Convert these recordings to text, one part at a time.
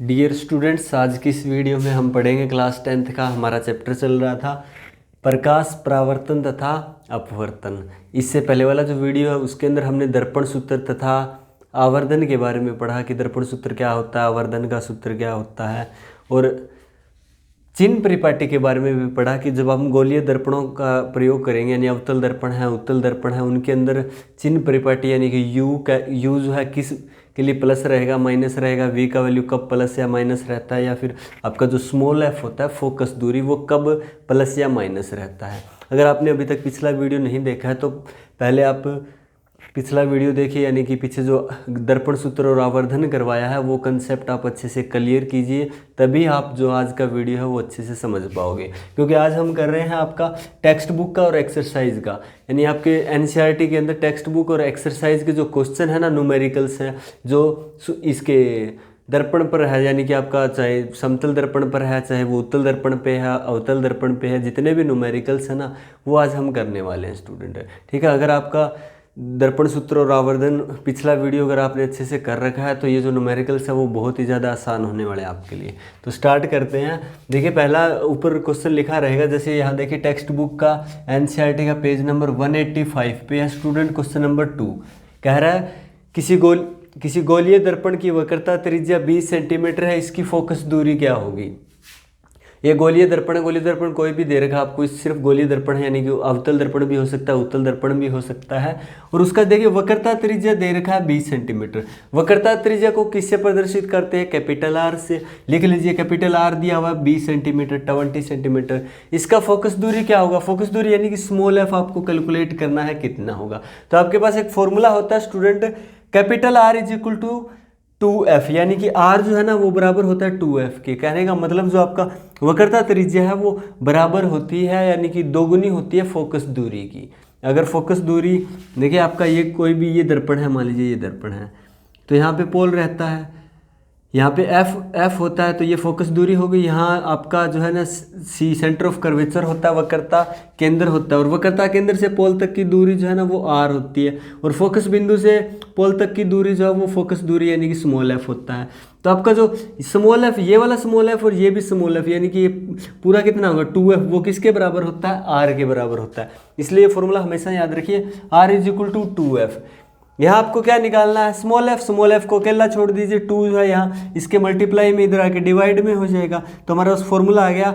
Dear students, आज की इस वीडियो में हम पढ़ेंगे क्लास 10th का हमारा चैप्टर चल रहा था प्रकाश परावर्तन तथा अपवर्तन। इससे पहले वाला जो वीडियो है उसके अंदर हमने दर्पण सूत्र तथा आवर्धन के बारे में पढ़ा कि दर्पण सूत्र क्या होता है, आवर्धन का सूत्र क्या होता है, और चिन्ह परिपाटी के बारे में भी पढ़ा कि जब हम गोलीय दर्पणों का प्रयोग करेंगे यानी अवतल दर्पण है, उत्तल दर्पण है, उनके अंदर चिन्ह परिपाटी यानी कि यू जो है किस के लिए प्लस रहेगा, माइनस रहेगा, वी का वैल्यू कब प्लस या माइनस रहता है, या फिर आपका जो स्मॉल एफ होता है फोकस दूरी वो कब प्लस या माइनस रहता है। अगर आपने अभी तक पिछला वीडियो नहीं देखा है तो पहले आप पिछला वीडियो देखिए, यानी कि पीछे जो दर्पण सूत्र और आवर्धन करवाया है वो कंसेप्ट आप अच्छे से क्लियर कीजिए, तभी आप जो आज का वीडियो है वो अच्छे से समझ पाओगे। क्योंकि आज हम कर रहे हैं आपका टेक्स्ट बुक का और एक्सरसाइज का, यानी आपके एनसीईआरटी के अंदर टेक्स्ट बुक और एक्सरसाइज के जो क्वेश्चन है ना, न्यूमेरिकल्स हैं, जो इसके दर्पण पर है, यानी कि आपका चाहे समतल दर्पण पर है, चाहे वो उत्तल दर्पण पे है, अवतल दर्पण पे है, जितने भी न्यूमेरिकल्स हैं ना वो आज हम करने वाले हैं स्टूडेंट। ठीक है, अगर आपका दर्पण सूत्र और आवर्धन पिछला वीडियो अगर आपने अच्छे से कर रखा है तो ये जो न्यूमेरिकल्स है वो बहुत ही ज़्यादा आसान होने वाले हैं आपके लिए। तो स्टार्ट करते हैं। देखिए, पहला ऊपर क्वेश्चन लिखा रहेगा, जैसे यहाँ देखिए टेक्स्ट बुक का एनसीईआरटी का पेज नंबर 185 पे है स्टूडेंट, क्वेश्चन नंबर 2 कह रहा है किसी गोलीय दर्पण की वक्रता त्रिज्या 20 सेंटीमीटर है, इसकी फोकस दूरी क्या होगी। ये गोलीय दर्पण है, गोलीय दर्पण कोई भी दे रखा है आपको, सिर्फ गोलीय दर्पण है, यानी कि अवतल दर्पण भी हो सकता है, उत्तल दर्पण भी हो सकता है, और उसका देखिए वक्रता त्रिज्या दे रखा है 20 सेंटीमीटर। वक्रता त्रिज्या को किससे प्रदर्शित करते हैं, कैपिटल आर से। लिख लीजिए, कैपिटल आर दिया हुआ है 20 सेंटीमीटर, 20 सेंटीमीटर। इसका फोकस दूरी क्या होगा, फोकस दूरी यानी कि स्मॉल एफ आपको कैलकुलेट करना है कितना होगा। तो आपके पास एक फॉर्मूला होता है student, capital R is equal to 2f, यानी कि r जो है ना वो बराबर होता है 2f के। कहने का मतलब जो आपका वक्रता त्रिज्या है वो बराबर होती है, यानी कि दोगुनी होती है फोकस दूरी की। अगर फोकस दूरी देखिए आपका ये कोई भी ये दर्पण है, मान लीजिए ये दर्पण है, तो यहाँ पे पोल रहता है, यहाँ पे एफ होता है, तो ये फोकस दूरी हो गई। यहाँ आपका जो है ना सी सेंटर ऑफ कर्वेचर होता है, वक्रता केंद्र होता है, और वक्रता केंद्र से पोल तक की दूरी जो है ना वो आर होती है, और फोकस बिंदु से पोल तक की दूरी जो है वो फोकस दूरी यानी कि स्मॉल एफ होता है। तो आपका जो स्मॉल एफ, ये वाला स्मॉल एफ और ये भी स्मॉल एफ, यानी कि ये पूरा कितना होगा 2f, वो किसके बराबर होता है, आर के बराबर होता है। इसलिए ये फॉर्मूला हमेशा याद रखिए, are is equal to 2f। यहाँ आपको क्या निकालना है, स्मॉल एफ को अकेला छोड़ दीजिए, 2 जो है यहाँ इसके मल्टीप्लाई में इधर आके डिवाइड में हो जाएगा, तो हमारा उस फॉर्मूला आ गया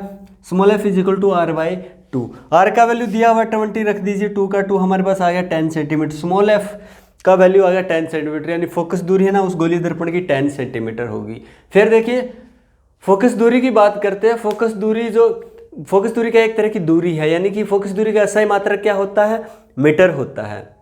small F is equal to R by 2। R का वैल्यू दिया हुआ 20 रख दीजिए, 2 का 2 हमारे पास आ गया 10 सेंटीमीटर, स्मॉल एफ का वैल्यू आ गया 10 सेंटीमीटर, यानी फोकस दूरी है ना उस गोलीय दर्पण की 10 सेंटीमीटर होगी। फिर देखिए फोकस दूरी की बात करते हैं। फोकस दूरी का एक तरह की दूरी है, यानी कि फोकस दूरी का SI मात्रक क्या होता है, मीटर होता है।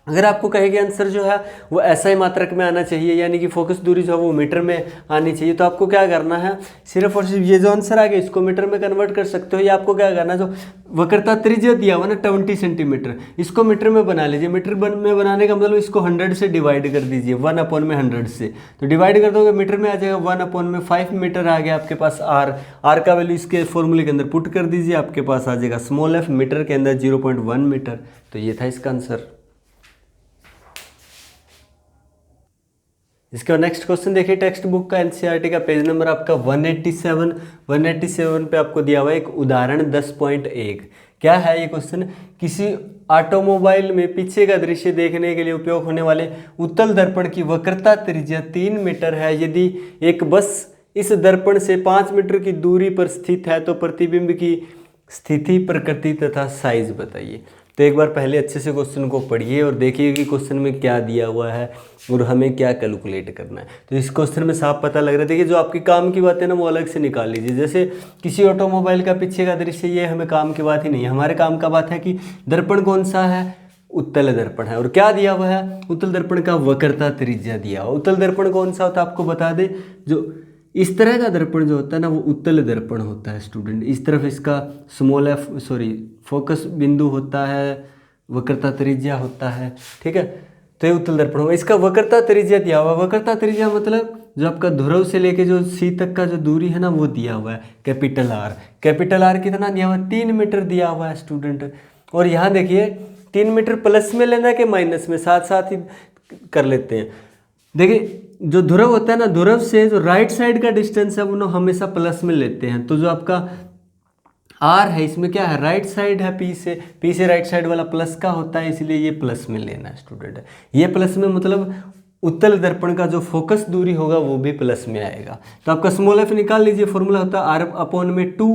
अगर आपको कहेंगे आंसर जो है वो SI मात्रक में आना चाहिए, यानी कि फोकस दूरी जो है वो मीटर में आनी चाहिए, तो आपको क्या करना है, सिर्फ और सिर्फ ये जो आंसर आ गया इसको मीटर में कन्वर्ट कर सकते हो, या आपको क्या करना है, जो वक्रता त्रिज्या दिया हुआ ना 20 सेंटीमीटर, इसको मीटर में बना लीजिए। मीटर में बनाने का मतलब इसको 100 से डिवाइड कर दीजिए, 1/100 से, तो डिवाइड कर दोगे मीटर में आ जाएगा 1/5 मीटर आ गया आपके पास आर का वैल्यू इसके फॉर्मूले के अंदर पुट कर दीजिए, आपके पास आ जाएगा स्मॉल एफ मीटर के अंदर 0.1 मीटर। तो ये था इसका आंसर। इसके बाद नेक्स्ट क्वेश्चन देखिए, टेक्स्ट बुक का एनसीईआरटी का पेज नंबर आपका 187 पे आपको दिया हुआ है एक उदाहरण 10.1। क्या है ये क्वेश्चन, किसी ऑटोमोबाइल में पीछे का दृश्य देखने के लिए उपयोग होने वाले उत्तल दर्पण की वक्रता त्रिज्या 3 मीटर है, यदि एक बस इस दर्पण से 5 मीटर की दूरी पर स्थित है तो प्रतिबिंब की स्थिति, प्रकृति तथा साइज बताइए। तो एक बार पहले अच्छे से क्वेश्चन को पढ़िए और देखिए कि क्वेश्चन में क्या दिया हुआ है और हमें क्या कैलकुलेट करना है। तो इस क्वेश्चन में साफ पता लग रहा है। देखिए, जो आपकी काम की बात है ना वो अलग से निकाल लीजिए। जैसे किसी ऑटोमोबाइल का पीछे का दृश्य, ये हमें काम की बात ही नहीं है, हमारे काम का बात है कि दर्पण कौन सा है, उत्तल दर्पण है, और क्या दिया हुआ है, उत्तल दर्पण का वक्रता त्रिज्या दिया हुआ। उत्तल दर्पण कौन सा होता है आपको बता दे, जो इस तरह का दर्पण जो होता है ना वो उत्तल दर्पण होता है स्टूडेंट। इस तरफ इसका फोकस बिंदु होता है, वक्रता त्रिज्या होता है, ठीक है, तो ये उत्तल दर्पण होगा। इसका वक्रता त्रिज्या दिया हुआ है, वक्रता त्रिज्या मतलब जो आपका ध्रुव से लेके जो सी तक का जो दूरी है ना वो दिया हुआ है, कैपिटल आर कितना दिया हुआ है, 3 मीटर दिया हुआ है स्टूडेंट। और यहाँ देखिए 3 मीटर प्लस में लेना है कि माइनस में, साथ साथ ही कर लेते हैं। देखिए जो ध्रुव होता है ना, ध्रुव से जो राइट साइड का डिस्टेंस है वो हमेशा प्लस में लेते हैं। तो जो आपका आर है इसमें क्या है, राइट साइड है, पी से राइट साइड वाला प्लस का होता है, इसलिए ये प्लस में लेना है स्टूडेंट। ये प्लस में मतलब उत्तल दर्पण का जो फोकस दूरी होगा वो भी प्लस में आएगा। तो आपका स्मॉल एफ निकाल लीजिए, फॉर्मूला होता है आर अपॉन में 2,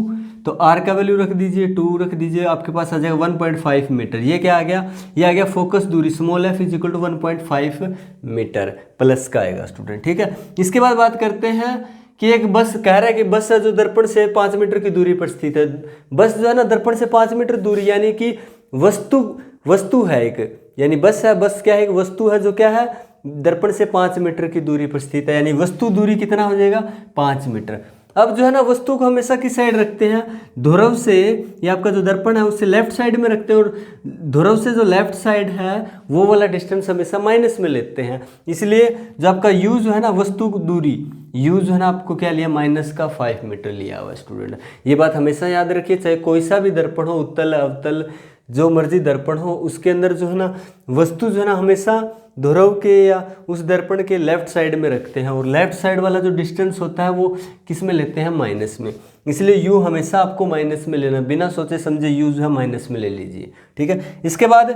तो आर का वैल्यू रख दीजिए, 2 रख दीजिए, आपके पास आ जाएगा 1.5 मीटर। ये क्या आ गया, ये आ गया फोकस दूरी, small F is equal to 1.5 metre plus का आएगा स्टूडेंट, ठीक है। इसके बाद बात करते हैं कि एक बस कह रहा है कि बस है जो दर्पण से 5 मीटर की दूरी पर स्थित है। बस जो है ना दर्पण से 5 मीटर दूरी, यानी कि वस्तु है एक, यानी बस है, बस क्या है, एक वस्तु है जो क्या है दर्पण से 5 मीटर की दूरी पर स्थित है, यानी वस्तु दूरी कितना हो जाएगा 5 मीटर। अब जो है ना वस्तु को हमेशा किस साइड रखते हैं, ध्रुव से, ये आपका जो दर्पण है उससे लेफ्ट साइड में रखते हैं, और ध्रुव से जो लेफ्ट साइड है वो वाला डिस्टेंस हमेशा माइनस में लेते हैं। इसलिए जो आपका यू जो है ना वस्तु दूरी, यू जो है ना आपको क्या लिया, माइनस का 5 मीटर लिया हुआ स्टूडेंट। ये बात हमेशा याद रखिए, चाहे कोई सा भी दर्पण हो, उत्तल अवतल जो मर्जी दर्पण हो, उसके अंदर जो है ना वस्तु जो है ना हमेशा ध्रुव के या उस दर्पण के लेफ्ट साइड में रखते हैं, और लेफ्ट साइड वाला जो डिस्टेंस होता है वो किस में लेते हैं, माइनस में। इसलिए यू हमेशा आपको माइनस में लेना, बिना सोचे समझे यू जो है माइनस में ले लीजिए, ठीक है। इसके बाद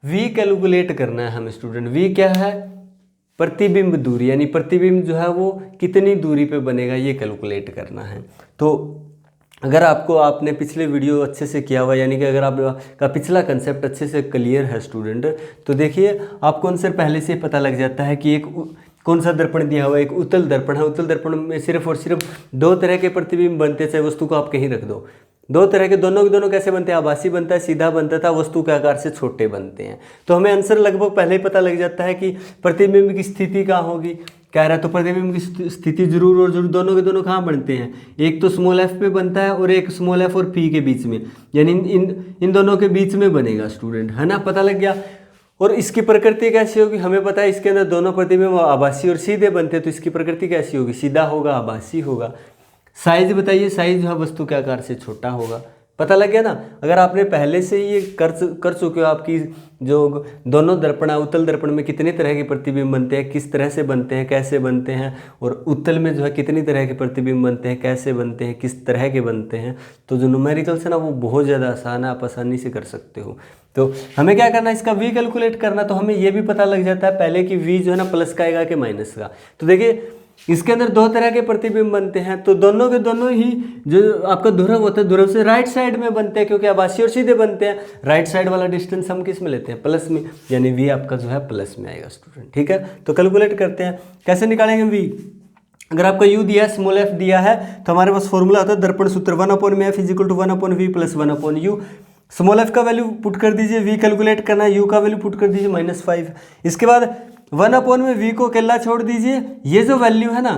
वी कैलकुलेट करना है हमें स्टूडेंट। वी क्या है, प्रतिबिंब दूरी, यानी प्रतिबिंब जो है वो कितनी दूरी पे बनेगा ये कैलकुलेट करना है। तो अगर आपने पिछले वीडियो अच्छे से किया हुआ, यानी कि अगर आपका पिछला कंसेप्ट अच्छे से क्लियर है स्टूडेंट, तो देखिए आपको आंसर पहले से पता लग जाता है कि एक कौन सा दर्पण दिया हुआ है, एक उत्तल दर्पण है। उत्तल दर्पण में सिर्फ और सिर्फ 2 तरह के प्रतिबिंब बनते हैं, चाहे वस्तु को आप कहीं रख दो। 2 तरह के, दोनों के दोनों कैसे बनते हैं, आभासी बनता है, सीधा बनता था, वस्तु के आकार से छोटे बनते हैं। तो हमें आंसर लगभग पहले ही पता लग जाता है कि प्रतिबिंब की स्थिति कहाँ होगी, कह रहा है। तो प्रतिबिंब की स्थिति जरूर और जरूर दोनों के दोनों कहाँ बनते हैं, एक तो स्मॉल एफ पे बनता है और एक स्मॉल एफ और पी के बीच में, यानी इन दोनों के बीच में बनेगा स्टूडेंट, है ना, पता लग गया। और इसकी प्रकृति कैसी होगी, हमें पता है इसके अंदर दोनों प्रतिबिंब आभासी और सीधे बनते हैं, तो इसकी प्रकृति कैसी होगी, सीधा होगा, आभासी होगा। साइज बताइए, साइज जो है वस्तु के आकार से छोटा होगा, पता लग गया ना। अगर आपने पहले से ये कर चुके हो, आपकी जो दोनों दर्पण है, उत्तल दर्पण में कितनी तरह के प्रतिबिंब बनते हैं, किस तरह से बनते हैं, कैसे बनते हैं, और उत्तल में जो है कितनी तरह के प्रतिबिंब बनते हैं, कैसे बनते हैं, किस तरह के बनते हैं, तो जो न्यूमेरिकल्स है ना वो बहुत ज़्यादा आसान है, आप आसानी से कर सकते हो। तो हमें क्या करना है, इसका वी कैलकुलेट करना। तो हमें ये भी पता लग जाता है पहले कि वी जो है ना प्लस का आएगा कि माइनस का। तो देखिए इसके अंदर 2 तरह के प्रतिबिंब बनते हैं, तो दोनों के दोनों ही जो आपका ध्रुव होता है, ध्रुव से राइट साइड में बनते हैं, क्योंकि आभासी और सीधे बनते हैं। राइट साइड वाला डिस्टेंस हम किस में लेते हैं, प्लस में, यानी वी आपका जो है प्लस में आएगा स्टूडेंट, ठीक है। तो कैलकुलेट करते हैं, कैसे निकालेंगे वी। अगर आपका u दिया है, स्मॉल f दिया है, तो हमारे पास फॉर्मूला होता है दर्पण सूत्र 1/f is equal to 1/v plus 1/u। Small f का वैल्यू पुट कर दीजिए, v कैलकुलेट करना है, u का वैल्यू पुट कर दीजिए -5। इसके बाद 1/v को अकेला छोड़ दीजिए, ये जो वैल्यू है ना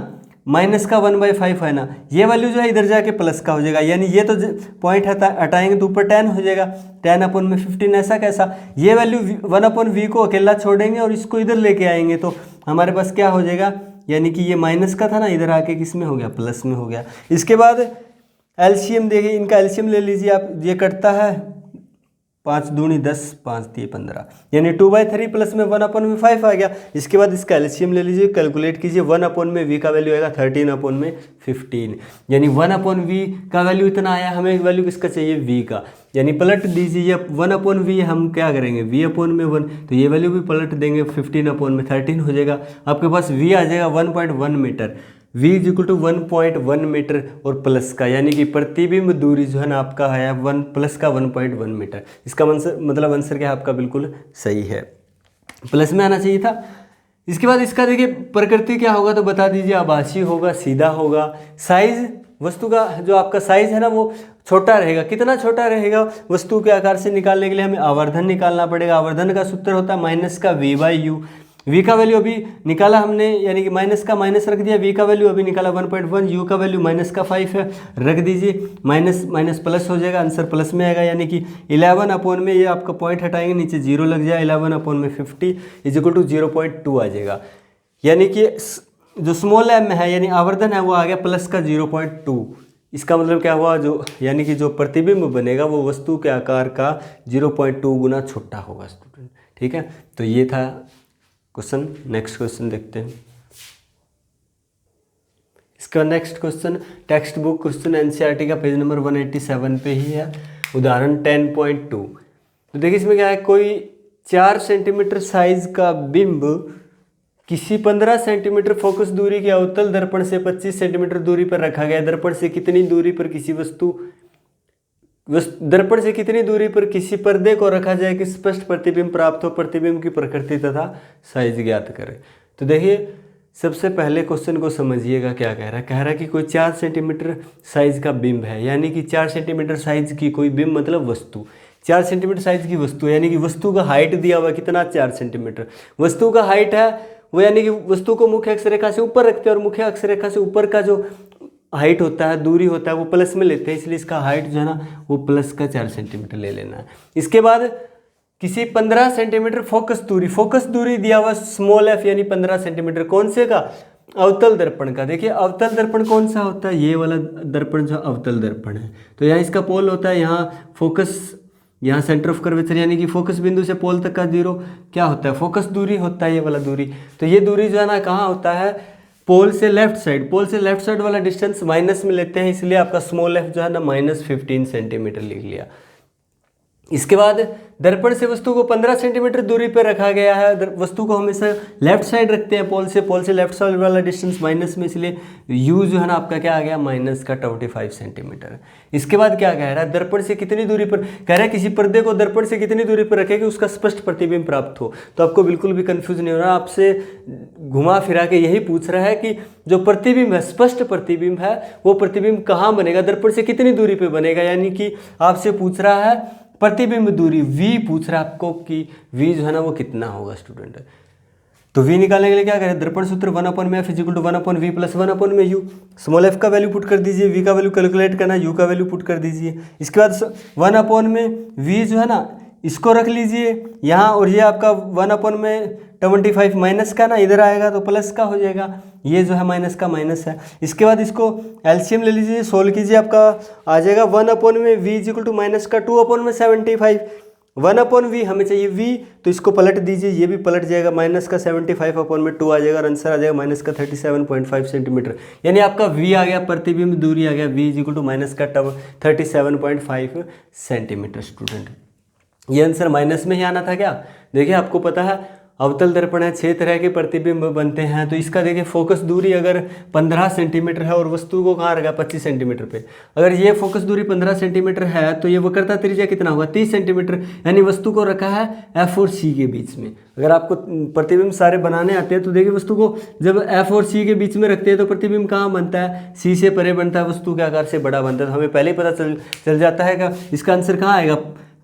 माइनस का 1/5 है ना, ये वैल्यू जो है इधर जाके प्लस का हो जाएगा, यानी ये तो पॉइंट हटाएंगे तो ऊपर 10 हो जाएगा, 10/15। ऐसा कैसा, ये वैल्यू 1/v को अकेला छोड़ेंगे और इसको इधर लेके आएंगे, तो हमारे पास क्या हो जाएगा, यानी कि ये माइनस का था ना, इधर आके किस में हो गया, प्लस में हो गया। इसके बाद एलसीएम देखिए, इनका एलसीएम ले लीजिए आप, ये कटता है 5 दूनी 10, 5 दिए 15, यानी 2/3 प्लस में 1/5 आ गया। इसके बाद इसका एलसीएम ले लीजिए, कैलकुलेट कीजिए, 1/v का वैल्यू आएगा 13/15, यानी 1/v का वैल्यू इतना आया। हमें वैल्यू किसका चाहिए, v का, यानी पलट दीजिए 1/v, हम क्या करेंगे v/1, तो ये वैल्यू भी पलट देंगे, 15/13 हो जाएगा। आपके पास v आ जाएगा 1.1 metre, v is equal to 1.1 metre और प्लस का, यानी कि प्रतिबिंब दूरी जो है ना आपका है 1 प्लस का 1.1 मीटर। इसका मतलब आंसर क्या है आपका, बिल्कुल सही है, प्लस में आना चाहिए था। इसके बाद इसका देखिए प्रकृति क्या होगा, तो बता दीजिए, आभासी होगा, सीधा होगा। साइज, वस्तु का जो आपका साइज है ना वो छोटा रहेगा, कितना छोटा रहेगा, वस्तु के आकार से निकालने के लिए हमें आवर्धन निकालना पड़ेगा। आवर्धन का सूत्र होता है माइनस का v/u। v का वैल्यू अभी निकाला हमने, यानी कि माइनस का माइनस रख दिया, v का वैल्यू अभी निकाला 1.1, u का वैल्यू -5 है, रख दीजिए, माइनस माइनस प्लस हो जाएगा, आंसर प्लस में आएगा, यानी कि 11 में ये आपका पॉइंट हटाएंगे, नीचे 0 लग जाए, 11/50 इज इक्वल टू 0.2 आ जाएगा, यानी कि जो स्मॉल m है यानी आवर्धन है वो आ गया प्लस का 0.2। इसका मतलब क्या हुआ, जो यानी कि जो प्रतिबिंब बनेगा वो वस्तु के आकार का 0.2 गुना छोटा होगा स्टूडेंट, ठीक है। तो ये था क्वेश्चन। नेक्स्ट क्वेश्चन देखते हैं। इसका next question text book question NCERT का पेज नंबर 187 पे ही है, उदाहरण 10.2। तो देखिए इसमें क्या है, कोई 4 सेंटीमीटर साइज का बिंब किसी 15 सेंटीमीटर फोकस दूरी के अवतल दर्पण से 25 सेंटीमीटर दूरी पर रखा गया। दर्पण से कितनी दूरी पर किसी दर्पण से कितनी दूरी पर किसी पर्दे को रखा जाए कि स्पष्ट प्रतिबिंब प्राप्त हो, प्रतिबिंब की प्रकृति तथा साइज ज्ञात करें। तो देखिए सबसे पहले क्वेश्चन को समझिएगा क्या कह रहा है। कह रहा है कि कोई 4 सेंटीमीटर साइज का बिंब है, यानी कि 4 सेंटीमीटर साइज की कोई बिंब मतलब वस्तु, 4 सेंटीमीटर साइज की वस्तु, यानी कि वस्तु का हाइट दिया हुआ कितना 4 सेंटीमीटर। वस्तु का हाइट है वो, यानी कि वस्तु को मुख्य अक्षरेखा से ऊपर रखते हैं और मुख्य अक्षरेखा से ऊपर का जो हाइट होता है, दूरी होता है, वो प्लस में लेते हैं, इसलिए इसका हाइट जो है ना वो प्लस का 4 सेंटीमीटर ले लेना है। इसके बाद किसी 15 सेंटीमीटर फोकस दूरी दिया हुआ स्मॉल एफ यानी 15 सेंटीमीटर, कौन से का, अवतल दर्पण का। देखिए अवतल दर्पण कौन सा होता है, ये वाला दर्पण जो अवतल दर्पण है। तो यहाँ इसका पोल होता है, यहाँ फोकस, यहाँ सेंटर ऑफ कर्वेचर यानी कि फोकस बिंदु से पोल तक का जीरो क्या होता है, फोकस दूरी होता है, ये वाला दूरी। तो ये दूरी जो है ना कहाँ होता है, पोल से लेफ्ट साइड वाला डिस्टेंस माइनस में लेते हैं, इसलिए आपका स्मॉल एफ जो है ना -15 सेंटीमीटर लिख लिया। इसके बाद दर्पण से वस्तु को 15 सेंटीमीटर दूरी पर रखा गया है। वस्तु को हमेशा लेफ्ट साइड रखते हैं पोल से लेफ्ट साइड वाला डिस्टेंस माइनस में, इसलिए यू जो है ना आपका क्या आ गया माइनस का 25 सेंटीमीटर। इसके बाद क्या कह रहा है, दर्पण से कितनी दूरी पर, कह रहा है किसी पर्दे को दर्पण से कितनी दूरी पर रखे कि उसका स्पष्ट प्रतिबिंब प्राप्त हो। तो आपको बिल्कुल भी कंफ्यूज नहीं हो रहा, आपसे घुमा फिरा के यही पूछ रहा है कि जो प्रतिबिंब है, स्पष्ट प्रतिबिंब है, वो प्रतिबिंब कहाँ बनेगा, दर्पण से कितनी दूरी पर बनेगा। यानी कि आपसे पूछ रहा है प्रतिबिंब दूरी v पूछ रहा है आपको कि v जो है ना वो कितना होगा स्टूडेंट। तो v निकालने के लिए क्या करें, दर्पण सूत्र 1/f = 1/v + 1/u। Small f का वैल्यू पुट कर दीजिए, v का वैल्यू कैलकुलेट करना, u का वैल्यू पुट कर दीजिए। इसके बाद 1/v जो है ना इसको रख लीजिए यहाँ, और ये आपका 1/25 माइनस का ना इधर आएगा तो प्लस का हो जाएगा, ये जो है माइनस का माइनस है। इसके बाद इसको एलसीएम ले लीजिए, सोल्व कीजिए, आपका आ जाएगा 1/v = -2/75। 1/v हमें चाहिए v, तो इसको पलट दीजिए, ये भी पलट जाएगा, -75/2 आ जाएगा और आंसर आ जाएगा -37.5 सेंटीमीटर। यानी आपका v आ गया, प्रतिबिंब दूरी आ गया v = -37.5 सेंटीमीटर स्टूडेंट। ये आंसर माइनस में ही आना था क्या। देखिए आपको पता है अवतल दर्पण है, 6 तरह के प्रतिबिंब बनते हैं। तो इसका देखिए फोकस दूरी अगर 15 सेंटीमीटर है और वस्तु को कहाँ रखा 25 सेंटीमीटर पे, अगर ये फोकस दूरी 15 सेंटीमीटर है तो ये वक्रता त्रिज्या कितना होगा 30 सेंटीमीटर, यानी वस्तु को रखा है एफ और सी के बीच में। अगर आपको प्रतिबिंब सारे बनाने आते हैं तो देखिए वस्तु को जब एफ और सी के बीच में रखते हैं तो प्रतिबिंब कहाँ बनता है, सी से परे बनता है, वस्तु के आकार से बड़ा बनता है। तो हमें पहले ही पता चल जाता है कि इसका आंसर कहाँ आएगा,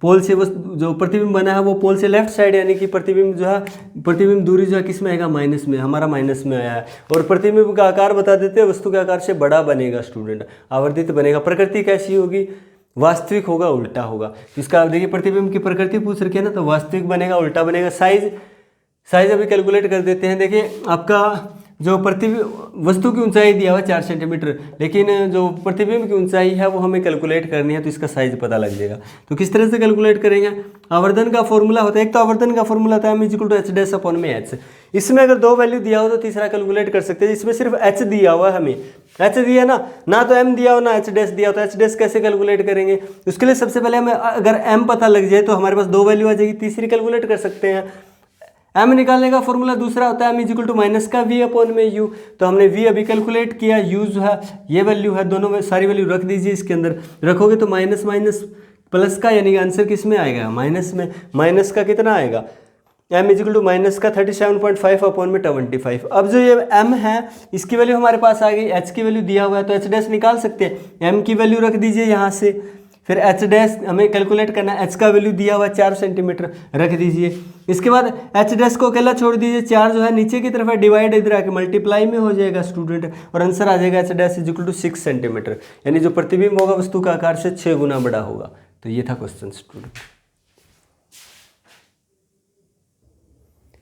पोल से जो प्रतिबिंब बना है वो पोल से लेफ्ट साइड, यानी कि प्रतिबिंब जो है, प्रतिबिंब दूरी जो है किस में आएगा माइनस में, हमारा माइनस में आया है। और प्रतिबिंब का आकार बता देते हैं, वस्तु के आकार से बड़ा बनेगा स्टूडेंट, आवर्धित बनेगा। प्रकृति कैसी होगी, वास्तविक होगा, उल्टा होगा। इसका देखिए प्रतिबिंब की प्रकृति पूछ रखी है ना, तो वास्तविक बनेगा, उल्टा बनेगा। साइज अभी कैलकुलेट कर देते हैं। देखिए आपका जो वस्तु की ऊंचाई दिया हुआ 4 सेंटीमीटर, लेकिन जो प्रतिबिंब की ऊंचाई है वो हमें कैलकुलेट करनी है, तो इसका साइज पता लग जाएगा। तो किस तरह से कैलकुलेट करेंगे, आवर्धन का फॉर्मूला होता है, एक तो आवर्धन का फॉर्मूला होता है m = h'/h। इसमें अगर 2 वैल्यू दिया हो तो तीसरा कैलकुलेट कर सकते हैं। इसमें सिर्फ h दिया हुआ है, हमें h दिया ना तो m दिया हो ना h' दिया हो, तो h' कैसे कैलकुलेट करेंगे। उसके लिए सबसे पहले हमें अगर m पता लग जाए तो हमारे पास 2 वैल्यू आ जाएगी, तीसरी कैलकुलेट कर सकते हैं। m निकालने का फॉर्मूला दूसरा होता है m = -v/u। तो हमने v अभी कैलकुलेट किया, u जो है ये वैल्यू है, दोनों में सारी वैल्यू रख दीजिए, इसके अंदर रखोगे तो माइनस माइनस प्लस का, यानी कि आंसर किस में आएगा माइनस में। माइनस का कितना आएगा, m = -37.5/25। अब जो ये m है इसकी वैल्यू हमारे पास आ गई, h की वैल्यू दिया हुआ है तो h' निकाल सकते हैं, m की वैल्यू रख दीजिए यहाँ से, फिर h' हमें कैलकुलेट करना है, h का वैल्यू दिया हुआ 4 सेंटीमीटर रख दीजिए। इसके बाद h' को अकेला छोड़ दीजिए, 4 जो है नीचे की तरफ है, डिवाइड इधर आके मल्टीप्लाई में हो जाएगा स्टूडेंट, और आंसर आ जाएगा h' = 6 सेंटीमीटर, यानी जो प्रतिबिंब होगा वस्तु का आकार से 6 गुना बड़ा होगा। तो ये था क्वेश्चन स्टूडेंट।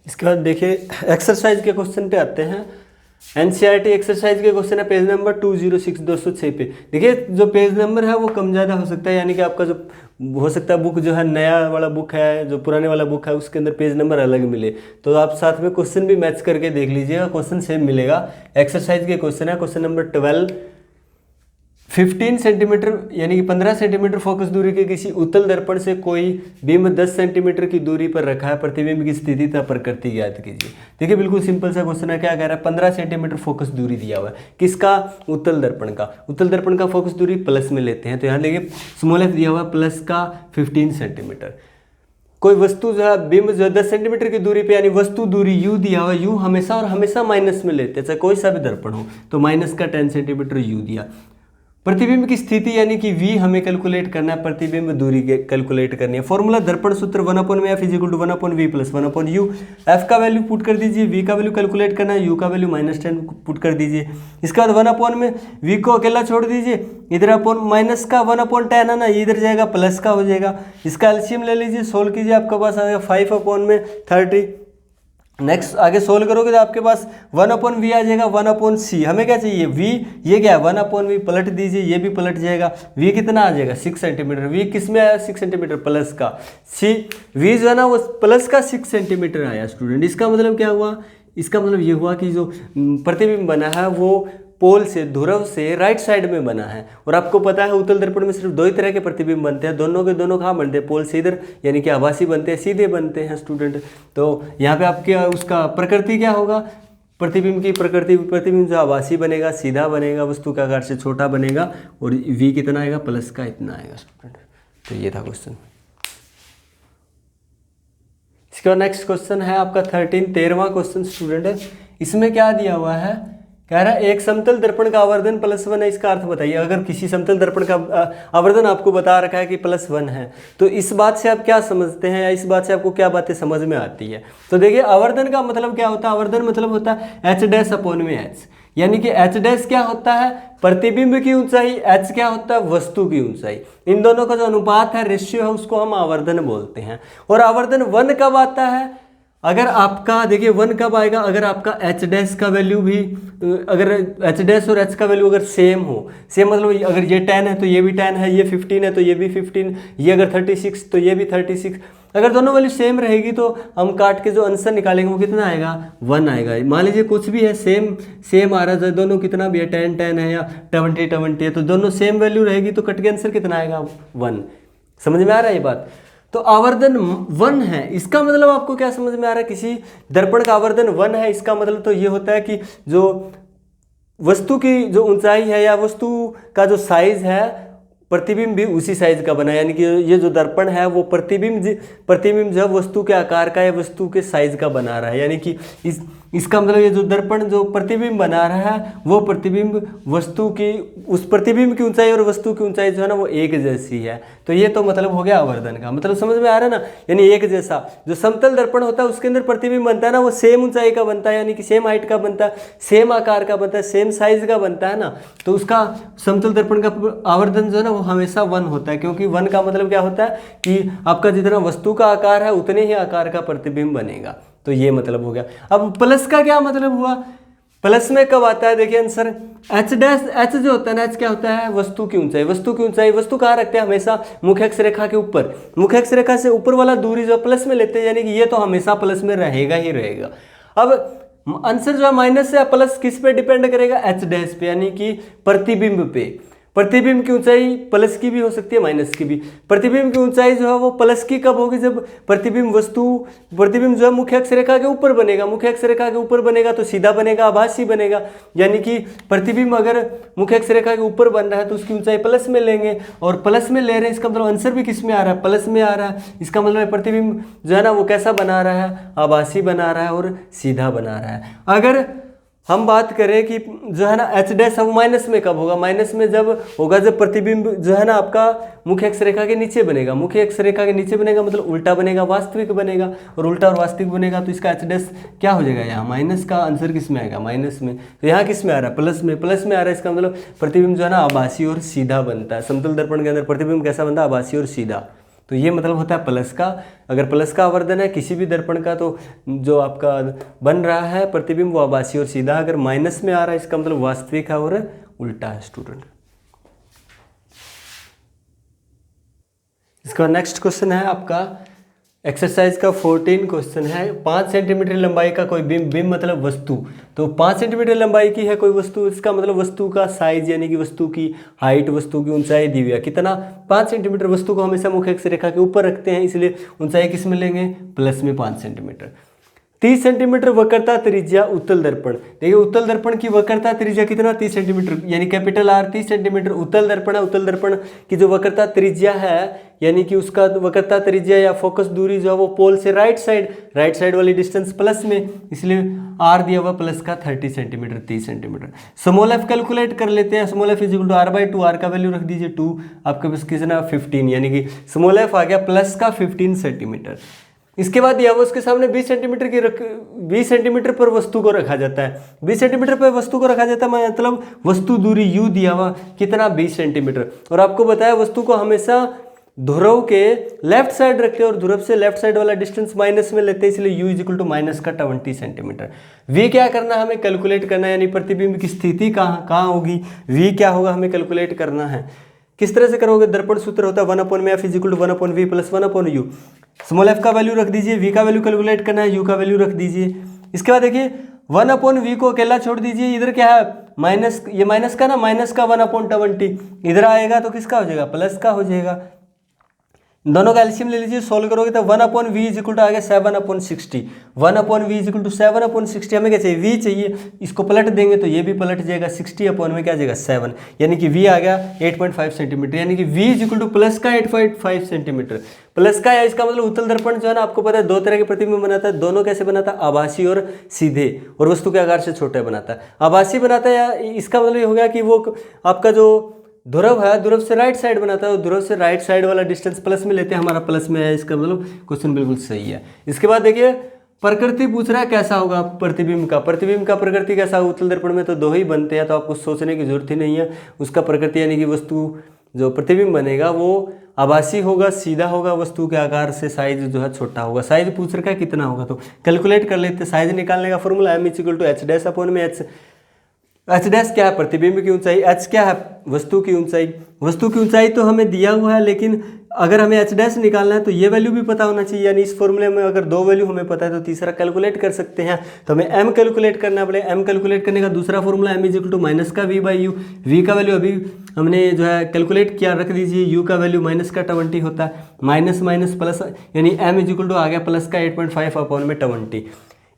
इसके बाद देखिए एक्सरसाइज के क्वेश्चन पे आते हैं। एनसीईआरटी एक्सरसाइज के क्वेश्चन है पेज नंबर 206 206 पे। देखिए जो पेज नंबर है वो कम ज़्यादा हो सकता है, यानी कि आपका जो हो सकता है बुक जो है नया वाला बुक है, जो पुराने वाला बुक है उसके अंदर पेज नंबर अलग मिले, तो आप साथ में क्वेश्चन भी मैच करके देख लीजिएगा, क्वेश्चन सेम मिलेगा। एक्सरसाइज के क्वेश्चन है, क्वेश्चन नंबर 12, 15 सेंटीमीटर यानी कि 15 सेंटीमीटर फोकस दूरी के किसी उत्तल दर्पण से कोई बिंब 10 सेंटीमीटर की दूरी पर रखा है, प्रतिबिंब की स्थिति तथा प्रकृति ज्ञात कीजिए। देखिए बिल्कुल सिंपल सा क्वेश्चन है, क्या कह रहा है, 15 सेंटीमीटर फोकस दूरी दिया हुआ है, किसका, उत्तल दर्पण का। उत्तल दर्पण का फोकस दूरी प्लस में लेते हैं, तो यहाँ देखिए स्मॉल एफ दिया हुआ है प्लस का 15 सेंटीमीटर। कोई वस्तु जो है बिंब जो है 10 सेंटीमीटर की दूरी पे, यानी वस्तु दूरी u दिया हुआ, u हमेशा और हमेशा माइनस में लेते हैं, चाहे कोई सा भी दर्पण हो, तो माइनस का 10 सेंटीमीटर u दिया। प्रतिबिंब की स्थिति यानी कि v हमें कैलकुलेट करना है, प्रतिबिंब दूरी के कैलकुलेट करनी है। फॉर्मूला दर्पण सूत्र 1/f = 1/v + 1/u। f का वैल्यू पुट कर दीजिए, v का वैल्यू कैलकुलेट करना है, u का वैल्यू -10 पुट कर दीजिए। इसके बाद 1/, में v को अकेला छोड़ दीजिए, इधर अपॉन माइनस का 1/10 है ना, इधर जाएगा प्लस का हो जाएगा। इसका एलसीएम ले लीजिए, सोल्व कीजिए, आपके पास आ जाएगा 5/30। नेक्स्ट आगे सोल्व करोगे तो आपके पास 1/v आ जाएगा, 1/c। हमें क्या चाहिए, v, ये क्या है 1/v, पलट दीजिए, ये भी पलट जाएगा। v कितना आ जाएगा 6 सेंटीमीटर, v किस में आया 6 सेंटीमीटर प्लस का, c v जो है ना वो प्लस का 6 सेंटीमीटर आया स्टूडेंट। इसका मतलब क्या हुआ, इसका मतलब ये हुआ कि जो प्रतिबिंब बना है वो पोल से, ध्रुव से राइट साइड में बना है। और आपको पता है उत्तल दर्पण में सिर्फ दो ही तरह के प्रतिबिंब बनते हैं, दोनों के दोनों कहाँ बनते हैं, पोल से इधर, यानी कि आभासी बनते हैं, सीधे बनते हैं स्टूडेंट। तो यहाँ पे आपके उसका प्रकृति क्या होगा, प्रतिबिंब की प्रकृति, प्रतिबिंब जो आभासी बनेगा, सीधा बनेगा, वस्तु के आकार से छोटा बनेगा, और v कितना आएगा, प्लस का इतना आएगा स्टूडेंट। तो ये था क्वेश्चन। इसके बाद नेक्स्ट क्वेश्चन है आपका 13वां क्वेश्चन स्टूडेंट है। इसमें क्या दिया हुआ है, कह रहा है एक समतल दर्पण का आवर्धन +1 है, इसका अर्थ बताइए। अगर किसी समतल दर्पण का आवर्धन आपको बता रखा है कि +1 है, तो इस बात से आप क्या समझते हैं, या इस बात से आपको क्या बातें समझ में आती है। तो देखिए आवर्धन का मतलब क्या होता है, आवर्धन मतलब होता है h'/h, यानी कि h' क्या होता है, प्रतिबिंब की ऊंचाई, h क्या होता है, वस्तु की ऊंचाई। इन दोनों का जो अनुपात है, रेशियो है, उसको हम आवर्धन बोलते हैं। और आवर्धन 1 कब आता है, अगर आपका देखिए 1 कब आएगा, अगर आपका h' का वैल्यू भी, अगर h' और h का वैल्यू अगर सेम हो, सेम मतलब अगर ये 10 है तो ये भी 10 है, ये 15 है तो ये भी 15, ये अगर 36 तो ये भी 36, अगर दोनों वैल्यू सेम रहेगी तो हम काट के जो आंसर निकालेंगे वो कितना आएगा, 1 आएगा। मान लीजिए कुछ भी है सेम आ रहा है, दोनों कितना भी है, 10 है या 20 है, तो दोनों सेम वैल्यू रहेगी तो कट के आंसर कितना आएगा, 1। समझ में आ रहा है ये बात। तो आवर्धन 1 है, इसका मतलब आपको क्या समझ में आ रहा है, किसी दर्पण का आवर्धन 1 है, इसका मतलब तो ये होता है कि जो वस्तु की जो ऊंचाई है या वस्तु का जो साइज है, प्रतिबिंब भी उसी साइज का बना है, यानी कि ये जो दर्पण है वो प्रतिबिंब जो वस्तु के आकार का या वस्तु के साइज का बना रहा है, यानी कि इसका मतलब ये जो दर्पण जो प्रतिबिंब बना रहा है वो प्रतिबिंब वस्तु की, उस प्रतिबिंब की ऊंचाई और वस्तु की ऊंचाई जो है ना वो एक जैसी है। तो ये तो मतलब हो गया आवर्धन का, मतलब समझ में आ रहा है ना, यानी एक जैसा। जो समतल दर्पण होता है उसके अंदर प्रतिबिंब बनता है ना वो सेम ऊंचाई का बनता है, यानी कि सेम हाइट का बनता है, सेम आकार का बनता है, सेम साइज का बनता है ना, तो उसका समतल दर्पण का आवर्धन जो है ना वो हमेशा 1 होता है, क्योंकि 1 का मतलब क्या होता है कि आपका जितना वस्तु का आकार है उतने ही आकार का प्रतिबिंब बनेगा। तो ये मतलब हो गया। अब प्लस का क्या मतलब हुआ, प्लस में कब आता है, देखिए आंसर h' जो होता है ना, h क्या होता है, वस्तु की ऊंचाई। वस्तु की ऊंचाई, वस्तु कहाँ रखते हैं, हमेशा मुख्य अक्ष रेखा के ऊपर, मुख्य अक्ष रेखा से ऊपर वाला दूरी जो प्लस में लेते हैं, यानी कि ये तो हमेशा प्लस में रहेगा ही रहेगा। अब आंसर जो है माइनस से प्लस किस पे डिपेंड करेगा, h' पे, यानी कि प्रतिबिंब पे। प्रतिबिंब की ऊंचाई प्लस की भी हो सकती है, माइनस की भी। प्रतिबिंब की ऊंचाई जो है वो प्लस की कब होगी, जब प्रतिबिंब जो है मुख्य अक्ष रेखा के ऊपर बनेगा। मुख्य अक्ष रेखा के ऊपर बनेगा तो सीधा बनेगा, आभासी बनेगा, यानी कि प्रतिबिंब अगर मुख्य अक्ष रेखा के ऊपर बन रहा है तो उसकी ऊंचाई प्लस में लेंगे, और प्लस में ले रहे हैं, इसका मतलब आंसर भी किस में आ रहा है, प्लस में आ रहा है। इसका मतलब प्रतिबिंब जो है ना वो कैसा बना रहा है, आभासी बना रहा है और सीधा बना रहा है। अगर हम बात करें कि जो है ना h' अब माइनस में कब होगा, माइनस में जब होगा जब प्रतिबिंब जो है ना आपका मुख्य अक्ष रेखा के नीचे बनेगा। मुख्य अक्ष रेखा के नीचे बनेगा मतलब उल्टा बनेगा, वास्तविक बनेगा, और उल्टा और वास्तविक बनेगा तो इसका h' क्या हो जाएगा, यहाँ माइनस का आंसर किस में आएगा, माइनस में। तो यहाँ किस में आ रहा है, प्लस में, प्लस में आ रहा है। इसका मतलब प्रतिबिंब जो है ना आभासी और सीधा बनता है। समतल दर्पण के अंदर प्रतिबिंब कैसा बनता है, आभासी और सीधा। तो ये मतलब होता है प्लस का। अगर प्लस का आवर्धन है किसी भी दर्पण का तो जो आपका बन रहा है प्रतिबिंब वो आभासी और सीधा। अगर माइनस में आ रहा है इसका मतलब वास्तविक है और उल्टा है स्टूडेंट। इसका नेक्स्ट क्वेश्चन है आपका एक्सरसाइज का 14 क्वेश्चन है। 5 सेंटीमीटर लंबाई का कोई बिंब मतलब वस्तु, तो 5 सेंटीमीटर लंबाई की है कोई वस्तु, इसका मतलब वस्तु का साइज यानी कि वस्तु की हाइट, वस्तु की ऊंचाई दी हुई है कितना 5 सेंटीमीटर। वस्तु को हमेशा मुख्य अक्ष रेखा के ऊपर रखते हैं इसलिए ऊंचाई किस में लेंगे, प्लस में 5 सेंटीमीटर। 30 सेंटीमीटर वक्रता त्रिज्या उत्तल दर्पण। देखिए उत्तल दर्पण की वक्रता त्रिज्या कितना 30 सेंटीमीटर यानी कैपिटल आर 30 सेंटीमीटर उत्तल दर्पण है। उत्तल दर्पण की जो वक्रता त्रिज्या है यानी कि उसका वक्रता त्रिज्या या फोकस दूरी जो है वो पोल से राइट साइड वाली डिस्टेंस प्लस में, इसलिए आर दिया हुआ प्लस का 30 centimetre 30 centimetre. Small F calculate कर लेते हैं। Small F is equal to r/2, R का वैल्यू रख दीजिए 2, आपके पास कितना 15 यानी कि स्मॉल एफ आ गया प्लस का 15 सेंटीमीटर। इसके बाद दिया हुआ उसके सामने 20 सेंटीमीटर पर वस्तु को रखा जाता है। 20 सेंटीमीटर पर वस्तु को रखा जाता है मतलब वस्तु दूरी u दिया हुआ कितना 20 सेंटीमीटर। और आपको बताया वस्तु को हमेशा ध्रुव के लेफ्ट साइड रखते हैं और ध्रुव से लेफ्ट साइड वाला डिस्टेंस माइनस में लेते हैं इसलिए u is equal to minus का 20 सेंटीमीटर। v क्या करना है हमें कैलकुलेट करना है यानी प्रतिबिंब की स्थिति कहाँ होगी, v क्या होगा हमें कैलकुलेट करना है। किस तरह से करोगे, दर्पण सूत्र होता है 1/f is equal to 1/v plus 1/u। Small F का वैल्यू रख दीजिए, v का वैल्यू कैलकुलेट करना है, u का वैल्यू रख दीजिए। इसके बाद देखिए 1/v को अकेला छोड़ दीजिए, इधर क्या है माइनस, ये माइनस का ना माइनस का 1/20 इधर आएगा तो किसका हो जाएगा प्लस का हो जाएगा। दोनों का एलसीएम ले लीजिए, सोल्व करोगे तो 1/v इज इक्वल टू आ गया 7/60। 1/v इज इक्वल टू 7/60 हमें क्या चाहिए v चाहिए, इसको पलट देंगे तो ये भी पलट जाएगा 60 में क्या जाएगा 7 यानी कि v आ गया 8.5 सेंटीमीटर यानी कि v is equal two plus का 8.5 सेंटीमीटर। प्लस का है इसका मतलब उत्तल दर्पण जो है ना आपको पता है दो तरह के प्रतिबिंब बनाता है। दोनों कैसे बनाता है, आभासी और सीधे, और वस्तु के आकार से छोटा बनाता है। आभासी बनाता है या इसका मतलब ये हो गया कि वो आपका जो ध्रुव है ध्रुव से राइट साइड बनाता है, ध्रुव से राइट साइड वाला डिस्टेंस प्लस में लेते हैं, हमारा प्लस में है, इसका मतलब क्वेश्चन बिल्कुल सही है। इसके बाद देखिए प्रकृति पूछ रहा है कैसा होगा प्रतिबिंब का प्रकृति कैसा होगा। उत्तल दर्पण में तो दो ही बनते हैं तो आपको सोचने की जरूरत ही नहीं है। उसका प्रकृति यानी कि वस्तु जो प्रतिबिंब बनेगा वो आभासी होगा, सीधा होगा, वस्तु के आकार से साइज जो है छोटा होगा। साइज पूछ रखा है कितना होगा तो कैलकुलेट कर लेते हैं। साइज निकालने का formula m equal to h dash upon में h डैश क्या है प्रतिबिंब की ऊंचाई, h क्या है वस्तु की ऊंचाई। वस्तु की ऊंचाई तो हमें दिया हुआ है लेकिन अगर हमें h डैश निकालना है तो ये वैल्यू भी पता होना चाहिए, यानी इस फॉर्मूले में अगर दो वैल्यू हमें पता है तो तीसरा कैलकुलेट कर सकते हैं। तो हमें m कैलकुलेट करना पड़ेगा। m कैलकुलेट करने का दूसरा formula m is equal to minus का v/u। v का वैल्यू अभी हमने जो है कैलकुलेट किया, रख दीजिए। u का वैल्यू माइनस का 20 होता है, माइनस माइनस प्लस यानी m इज इक्वल टू आ गया प्लस का 8.5 अपॉन में 20।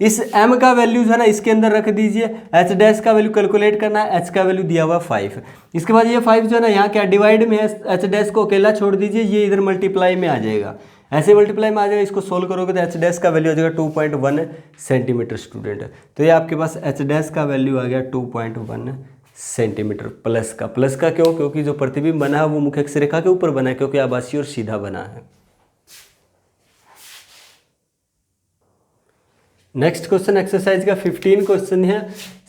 इस m का वैल्यू जो है ना इसके अंदर रख दीजिए। h डैश का वैल्यू कैलकुलेट करना है, h का वैल्यू दिया हुआ 5। इसके बाद ये 5 जो है ना यहाँ क्या डिवाइड में है, h डैश को अकेला छोड़ दीजिए, ये इधर मल्टीप्लाई में आ जाएगा, ऐसे मल्टीप्लाई में आ जाएगा। इसको सोल्व करोगे तो h डैश का वैल्यू आ जाएगा 2.1 सेंटीमीटर स्टूडेंट। तो ये आपके पास h डैश का वैल्यू आ गया 2.1 सेंटीमीटर। प्लस का क्यों, क्योंकि जो प्रतिबिंब बना है वो मुख्य अक्ष रेखा के ऊपर बना है, क्योंकि आभासी और सीधा बना है। नेक्स्ट क्वेश्चन एक्सरसाइज का 15 क्वेश्चन है।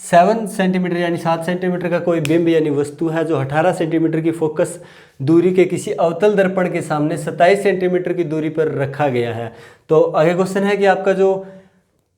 7 सेंटीमीटर यानी 7 सेंटीमीटर का कोई बिंब यानी वस्तु है जो 18 सेंटीमीटर की फोकस दूरी के किसी अवतल दर्पण के सामने 27 सेंटीमीटर की दूरी पर रखा गया है। तो आगे क्वेश्चन है कि आपका जो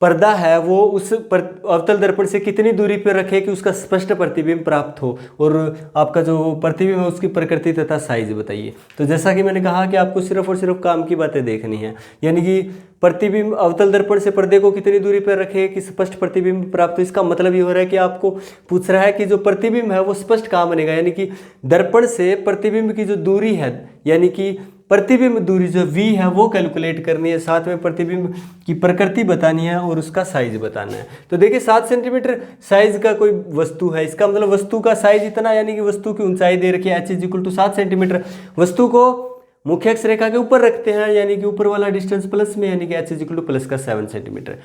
पर्दा है वो उस अवतल दर्पण से कितनी दूरी पर रखे कि उसका स्पष्ट प्रतिबिंब प्राप्त हो, और आपका जो प्रतिबिंब है उसकी प्रकृति तथा साइज बताइए। तो जैसा कि मैंने कहा कि आपको सिर्फ और सिर्फ काम की बातें देखनी है, यानी कि प्रतिबिंब अवतल दर्पण से पर्दे को कितनी दूरी पर रखे कि स्पष्ट प्रतिबिंब प्राप्त हो। इसका मतलब ये हो रहा है कि आपको पूछ रहा है कि जो प्रतिबिंब है वो स्पष्ट कहाँ बनेगा, यानी कि दर्पण से प्रतिबिंब की जो दूरी है यानी कि प्रतिबिंब दूरी जो v है वो कैलकुलेट करनी है, साथ में प्रतिबिंब की प्रकृति बतानी है और उसका साइज बताना है। तो देखिए 7 सेंटीमीटर साइज का कोई वस्तु है, इसका मतलब वस्तु का साइज इतना, यानी कि वस्तु की ऊंचाई दे रखी है h is equal to 7 centimetre. वस्तु को मुख्य अक्ष रेखा के ऊपर रखते हैं, यानी कि ऊपर वाला डिस्टेंस प्लस में, यानी कि h is equal two plus का 7 सेंटीमीटर।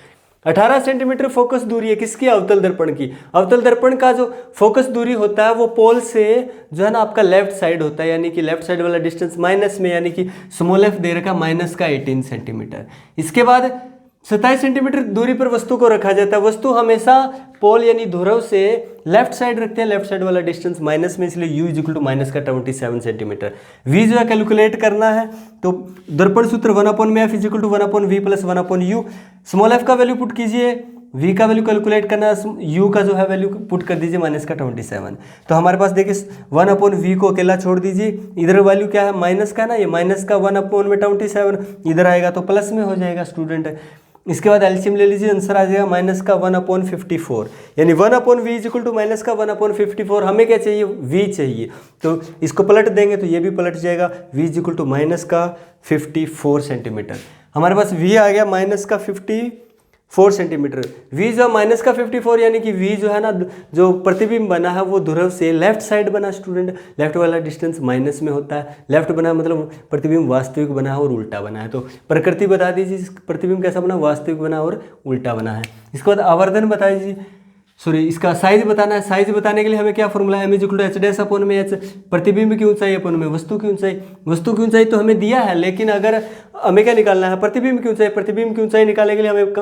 18 सेंटीमीटर फोकस दूरी है किसकी, अवतल दर्पण की। अवतल दर्पण का जो फोकस दूरी होता है वो पोल से जो है ना आपका लेफ्ट साइड होता है, यानी कि लेफ्ट साइड वाला डिस्टेंस माइनस में, यानी कि स्मॉल एफ दे रखा माइनस का 18 सेंटीमीटर। इसके बाद 27 सेंटीमीटर दूरी पर वस्तु को रखा जाता है। वस्तु हमेशा पोल यानी ध्रुव से लेफ्ट साइड रखते हैं, लेफ्ट साइड वाला डिस्टेंस माइनस में, इसलिए u इक्वल टू माइनस का 27 सेंटीमीटर। v जो है कैलकुलेट करना है, तो दर्पण सूत्र 1/f equal to 1/v plus 1/u। Small f का वैल्यू पुट कीजिए, v का वैल्यू कैलकुलेट करना है, u का जो है वैल्यू पुट कर दीजिए माइनस का 27। तो हमारे पास देखिए 1/v को अकेला छोड़ दीजिए, इधर वैल्यू क्या है माइनस का ना, ये माइनस का 1/27 इधर आएगा तो प्लस में हो जाएगा स्टूडेंट। इसके बाद एलसीएम ले लीजिए, आंसर आ जाएगा माइनस का 1/54, यानी 1/v is equal to minus का 1/54। हमें क्या चाहिए, v चाहिए, तो इसको पलट देंगे तो ये भी पलट जाएगा, v is equal to minus का 54 सेंटीमीटर। हमारे पास v आ गया माइनस का 54 सेंटीमीटर। v जो माइनस का 54 यानी कि v जो है ना, जो प्रतिबिंब बना है वो ध्रुव से लेफ्ट साइड बना स्टूडेंट, लेफ्ट वाला डिस्टेंस माइनस में होता है, लेफ्ट बना मतलब प्रतिबिंब वास्तविक बना है और उल्टा बना है। तो प्रकृति बता दीजिए प्रतिबिंब कैसा बना, वास्तविक बना और उल्टा बना है। इसके बाद आवर्धन बता दीजिए, सॉरी इसका साइज बताना है। साइज बताने के लिए हमें क्या फॉर्मूला है, m equal to H dash upon में h, प्रतिबिंब की ऊंचाई अपॉन में वस्तु की ऊंचाई। वस्तु की ऊंचाई तो हमें दिया है, लेकिन अगर हमें क्या निकालना है, प्रतिबिंब की ऊंचाई। प्रतिबिंब की ऊंचाई निकालने के लिए हमें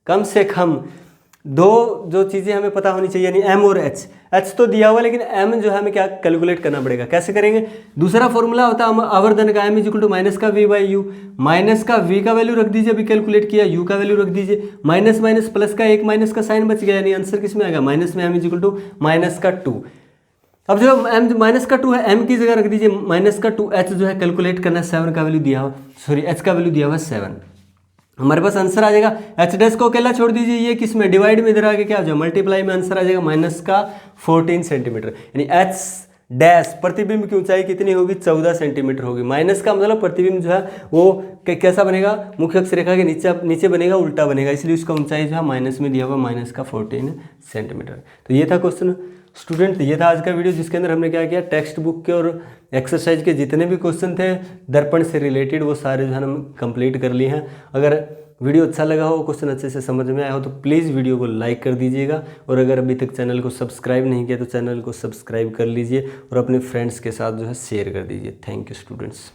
कम से कम दो जो चीज़ें हमें पता होनी चाहिए, यानी m और h। h तो दिया हुआ, लेकिन m जो है हमें क्या कैलकुलेट करना पड़ेगा। कैसे करेंगे, दूसरा फॉर्मूला होता है आवर्धन का, m is equal to minus का v बाई यू। माइनस का v का वैल्यू रख दीजिए, अभी कैलकुलेट किया, u का वैल्यू रख दीजिए, माइनस माइनस प्लस का एक माइनस का साइन बच गया, यानी आंसर किस में आएगा, माइनस में, m is equal to minus का 2। अब जो m माइनस का 2 है, m की जगह रख दीजिए माइनस का 2, h जो है कैलकुलेट करना है, 7 का वैल्यू दिया हुआ, सॉरी h का वैल्यू दिया हुआ 7। हमारे पास आंसर आ जाएगा, एच डैश को अकेला छोड़ दीजिए, ये किस में डिवाइड में, इधर आगे क्या हो जाए मल्टीप्लाई में, आंसर आ जाएगा माइनस का 14 सेंटीमीटर। यानी एच डैश प्रतिबिंब की ऊंचाई कितनी होगी, 14 सेंटीमीटर होगी। माइनस का मतलब प्रतिबिंब जो है वो कैसा बनेगा, मुख्य अक्ष रेखा के नीचे बनेगा, उल्टा बनेगा, इसलिए उसका ऊंचाई जो है माइनस में दिया हुआ माइनस का 14 सेंटीमीटर। तो ये था क्वेश्चन स्टूडेंट, ये था आज का वीडियो, जिसके अंदर हमने क्या किया, टेक्स्ट बुक के और एक्सरसाइज के जितने भी क्वेश्चन थे दर्पण से रिलेटेड वो सारे जो है हम कंप्लीट कर लिए हैं। अगर वीडियो अच्छा लगा हो, क्वेश्चन अच्छे से समझ में आया हो, तो प्लीज़ वीडियो को लाइक कर दीजिएगा, और अगर अभी तक चैनल को सब्सक्राइब नहीं किया तो चैनल को सब्सक्राइब कर लीजिए और अपने फ्रेंड्स के साथ जो है शेयर कर दीजिए। Thank you students.